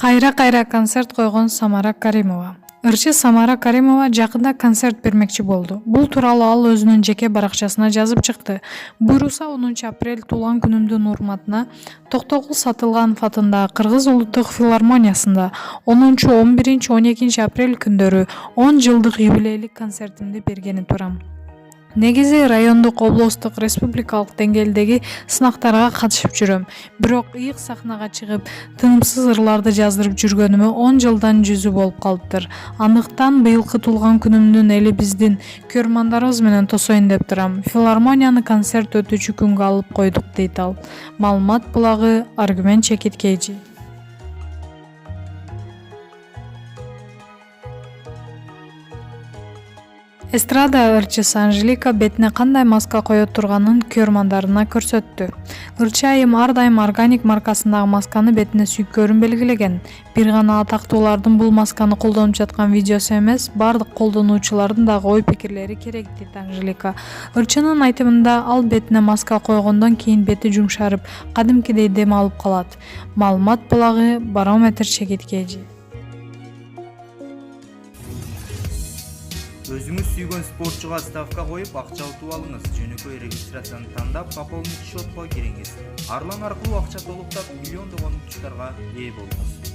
Кайра концерт койгон Самара Каримова. Ырчы Самара Каримова жакында концерт бермекчи болду. Бул тууралуу ал өзүнүн жеке баракчасына жазып чыкты. Буйруса 10 апрель туулган күнүмдүн урматына Токтогул Сатылганов атындагы Кыргыз улуттук филармониясында 10, 11, 12 апрель күндөрү 10 жылдык юбилейлик концертимди бергени турам. Негизи райондук, облустук, республикалык деңгээлдеги сынактарга катышып жүрөм. Бирок ыйык сахнага чыгып, тынымсыз ырларды жаздырып жүргөнүмө 10 жылдан жүзү болуп калыптыр. Андыктан быйылкы туулган күнүмдүн элибиздин көрмандарыбыз менен тосоюн деп турам. Филармонияны концерт өтүүчү күнгө алып койдук, дейт ал. Маалымат булагы Аргумент Чекиткейчи. Эстрада ырчысы Анжелика бетине кандай маска кое турганын көрмандарына көрсөттү. Ырчы айым ар дайым органик маркасындагы масканы бетине сүйкөрүн белгилеген. Бир гана атактуулардын бул масканы колдонуп жаткан видеосу эмес, бардык колдонуучулардын дагы ой-пикирлери керек, дейт Анжелика. Ырчынын айтымында ал бетине маска койгондон кийин бети жумшарып, кадимкидей дем алып калат. Маалымат булагы Барометр Чекиткейчи. Өзүңүз сүйгөн спортчуга ставка коюп, акча утуп алыңыз. Жөнөкөй регистрацияны тандап, пополнить счетко кириңиз. Арлан аркылуу акча толуктап, миллиондогон утуштарга ээ болуңуз.